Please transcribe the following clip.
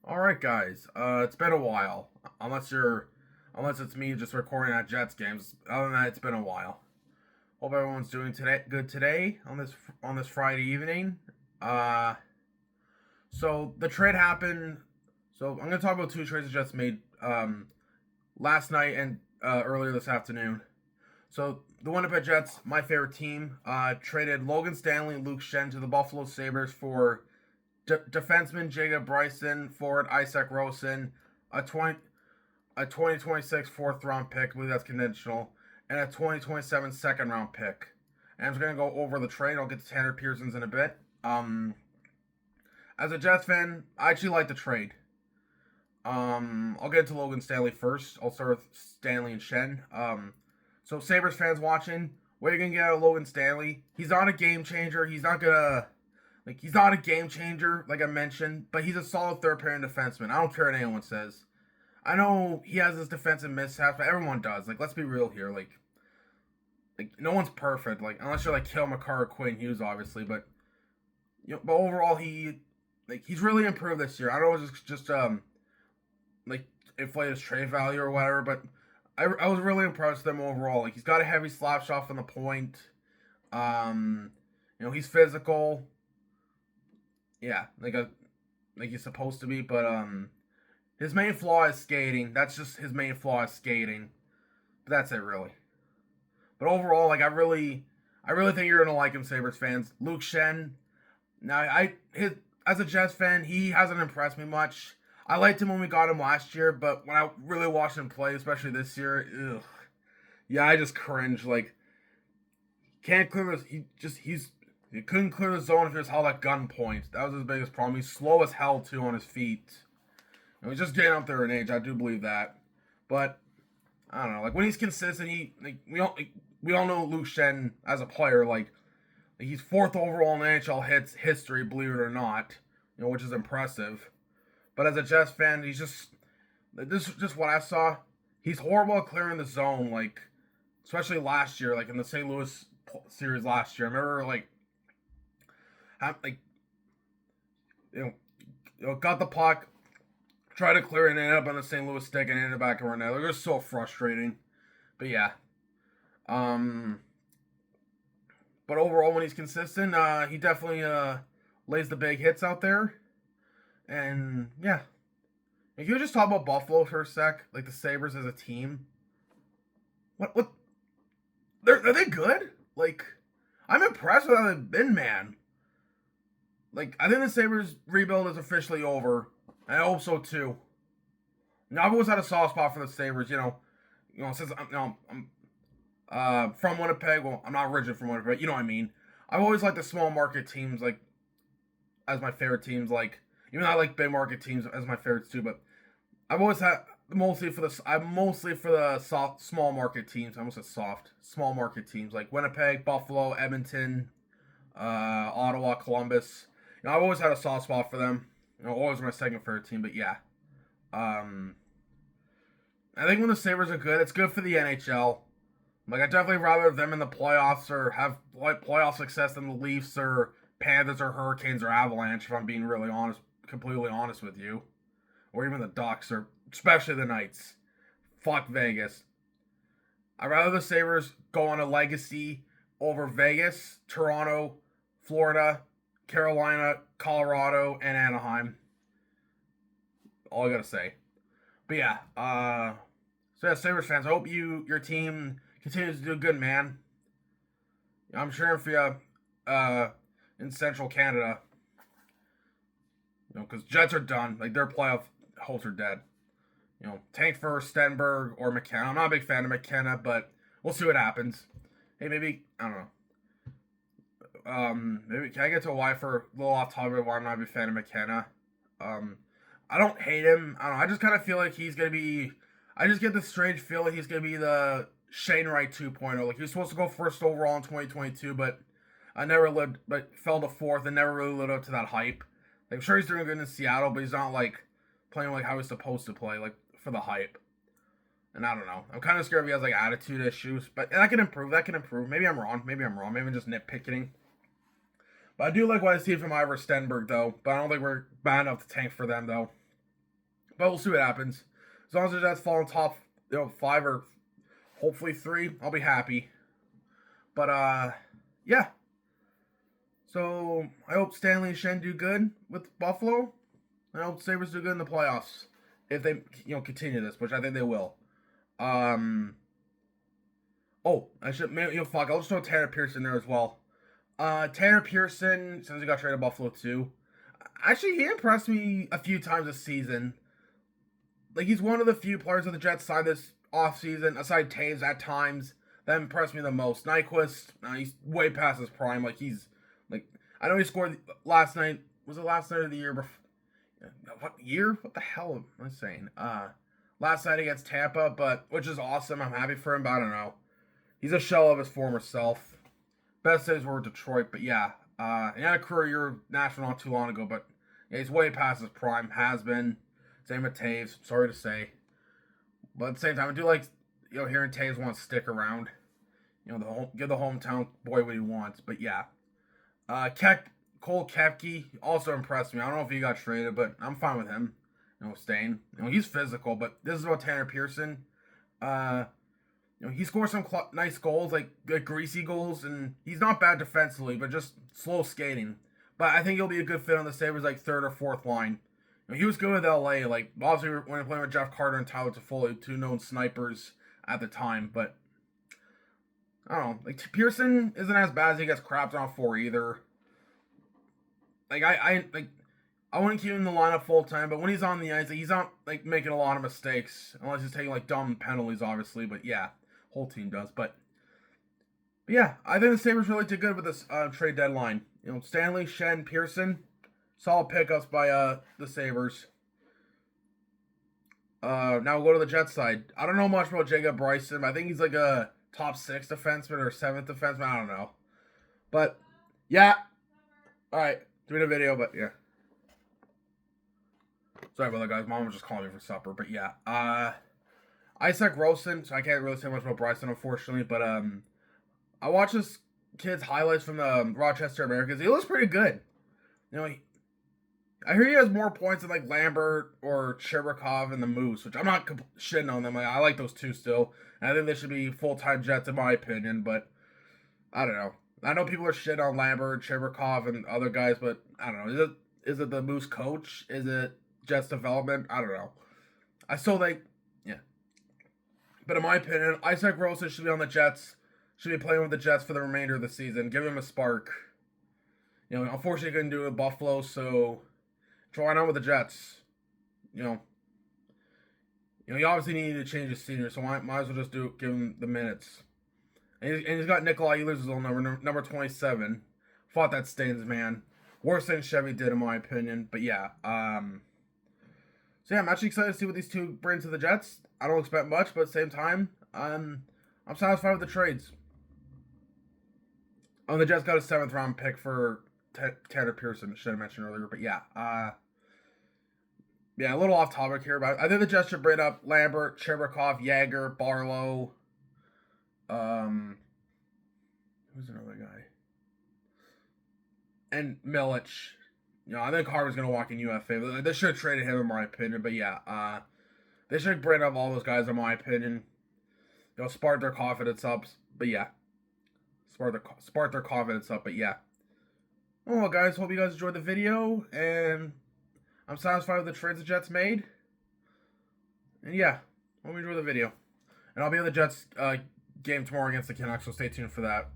All right, guys. It's been a while. Unless it's me just recording at Jets games. Other than that, it's been a while. Hope everyone's doing good today on this Friday evening. Uh, so the trade happened. So I'm gonna talk about two trades the Jets made last night and earlier this afternoon. So the Winnipeg Jets, my favorite team, traded Logan Stanley and Luke Shen to the Buffalo Sabres for defenseman Jacob Bryson, forward Isaac Rosen, a 20 a 2026 fourth round pick, I believe that's conditional, and a 2027 second round pick. And I'm just gonna go over the trade. I'll get to Tanner Pearson's in a bit. As a Jets fan, I actually like the trade. I'll get into Logan Stanley first. I'll start with Stanley and Shen. So Sabres fans watching, what are you gonna get out of Logan Stanley? He's not a game changer. He's not a game changer, like I mentioned, but he's a solid third pairing defenseman. I don't care what anyone says. I know he has his defensive mishaps, but everyone does. Like, let's be real here. Like no one's perfect. Like, unless you're like Cale Makar or Quinn Hughes, obviously. But but overall, he's really improved this year. I don't know, if it's just like inflate his trade value or whatever, but I was really impressed with him overall. Like, he's got a heavy slap shot from the point. Um, he's physical. Yeah, like he's supposed to be, but his main flaw is skating. That's just his main flaw is skating. But that's it, really. But overall, like I really think you're gonna like him, Sabres fans. Luke Shen. Now, as a Jets fan, he hasn't impressed me much. I liked him when we got him last year, but when I really watched him play, especially this year, ugh, yeah, I just cringe. Like, can't clear his. He couldn't clear the zone if he was held at gunpoint. That was his biggest problem. He's slow as hell too on his feet. And he's just getting up there in age. I do believe that, but I don't know. Like, when he's consistent, we all know Luke Shen as a player. Like, he's fourth overall in NHL hits history, believe it or not. Which is impressive. But as a Jets fan, this is just what I saw. He's horrible at clearing the zone. Like, especially last year, like in the St. Louis series last year. I remember like got the puck, tried to clear it, and ended up on the St. Louis stick and ended back around there. Like, it was so frustrating. But yeah. Um but overall, when he's consistent, he definitely lays the big hits out there. And yeah. If you just talk about Buffalo for a sec, like the Sabres as a team. What are they good? Like, I'm impressed with how they've been, man. Like, I think the Sabres rebuild is officially over. I hope so too. Now, I've always had a soft spot for the Sabres. Since I'm from Winnipeg. Well, I'm not originally from Winnipeg. You know what I mean. I've always liked the small market teams like as my favorite teams. Like, even though I like big market teams as my favorites too, but I've always had I'm mostly for the soft small market teams. I almost said soft small market teams like Winnipeg, Buffalo, Edmonton, Ottawa, Columbus. I've always had a soft spot for them. Always my second favorite team. But yeah, um, I think when the Sabres are good, it's good for the NHL. Like, I definitely rather them in the playoffs or have playoff success than the Leafs or Panthers or Hurricanes or Avalanche. If I'm being really honest, completely honest with you, or even the Ducks or especially the Knights. Fuck Vegas. I'd rather the Sabres go on a legacy over Vegas, Toronto, Florida, Carolina, Colorado, and Anaheim. All I gotta say. But yeah, so yeah, Sabres fans, I hope your team continues to do good, man. I'm sure if you in Central Canada, because Jets are done. Like, their playoff hopes are dead. Tank for Stenberg or McKenna. I'm not a big fan of McKenna, but we'll see what happens. Hey, maybe I don't know. Maybe can I get to why for a little off topic why I'm not a big fan of McKenna? Um, I don't hate him. I don't know. I just kind of feel like he's gonna be. I just get this strange feeling he's gonna be the Shane Wright 2.0. Like, he was supposed to go first overall in 2022, but fell to fourth and never really lived up to that hype. Like, I'm sure he's doing good in Seattle, but he's not like playing like how he's supposed to play, like for the hype. And I don't know. I'm kind of scared if he has like attitude issues, but that can improve. That can improve. Maybe I'm wrong. Maybe I'm just nitpicking. But I do like what I see from Ivor Stenberg, though. But I don't think we're bad enough to tank for them, though. But we'll see what happens. As long as the Jets fall in top, 5 or hopefully 3, I'll be happy. But yeah. So I hope Stanley and Schenn do good with Buffalo. I hope Sabres do good in the playoffs if they continue this, which I think they will. Oh, I should fuck. I'll just throw Tanner Pearson there as well. Tanner Pearson, since he got traded to Buffalo too. Actually, he impressed me a few times this season. Like, he's one of the few players on the Jets signed this offseason, aside Taves at times, that impressed me the most. Nyquist, he's way past his prime. Like, I know he scored last night. Was it last night of the year before? What year? What the hell am I saying? Last night against Tampa, which is awesome. I'm happy for him, but I don't know. He's a shell of his former self. Best days were Detroit, but yeah. He had a career year national not too long ago, but yeah, he's way past his prime. Has been. Same with Taves. Sorry to say. But at the same time, I do like hearing Taves want to stick around. Give the hometown boy what he wants. But yeah. Cole Koepke also impressed me. I don't know if he got traded, but I'm fine with him. Staying. He's physical, but this is about Tanner Pearson. He scores some nice goals, like greasy goals, and he's not bad defensively, but just slow skating. But I think he'll be a good fit on the Sabres, like third or fourth line. He was good with LA, like obviously when he playing with Jeff Carter and Tyler Toffoli, 2 known snipers at the time. But I don't know, like Pearson isn't as bad as he gets crapped on for either. Like I wouldn't keep him in the lineup full time, but when he's on the ice, he's not like making a lot of mistakes unless he's taking like dumb penalties, obviously. But yeah, whole team does. But yeah, I think the Sabres really did good with this trade deadline. Stanley, Schenn, Pearson, solid pickups by the Sabres. Now we'll go to the Jets side. I don't know much about Jacob Bryson. I think he's like a top 6 defenseman or 7th defenseman. I don't know. But yeah, all right, doing a video, but yeah. Sorry about that, guys. Mom was just calling me for supper, but yeah. Isaac Rosen, so I can't really say much about Bryson, unfortunately, but I watched this kid's highlights from the Rochester Americans. He looks pretty good. I hear he has more points than like Lambert or Chirikov and the Moose, which I'm not shitting on them. I like those two still, and I think they should be full-time Jets in my opinion. But I don't know. I know people are shitting on Lambert, Chirikov, and other guys, but I don't know. Is it the Moose coach? Is it Jets development? I don't know. I still think, yeah. But in my opinion, Isaac Rosen should be on the Jets. Should be playing with the Jets for the remainder of the season. Give him a spark. Unfortunately, he couldn't do it with Buffalo, so try out with the Jets. You obviously need to change his senior, so might as well just give him the minutes. And he's got Nikolai Ehlers' own number 27. Fought that Stains man. Worse than Chevy did, in my opinion. But yeah, so yeah, I'm actually excited to see what these two bring to the Jets. I don't expect much, but at the same time, I'm satisfied with the trades. The Jets got a 7th round pick for Tanner Pearson, should have mentioned earlier. But yeah, a little off topic here, but I think the Jets should bring up Lambert, Chirikov, Yager, Barlow. Who's another guy? And Milic. I think Harvey's going to walk in UFA. They should have traded him, in my opinion. But yeah, they should bring up all those guys, in my opinion. Spark their confidence up. But yeah. Spark their confidence up. But yeah. Well, guys, hope you guys enjoyed the video. And I'm satisfied with the trades the Jets made. And yeah, hope you enjoyed the video. And I'll be on the Jets game tomorrow against the Canucks, so stay tuned for that.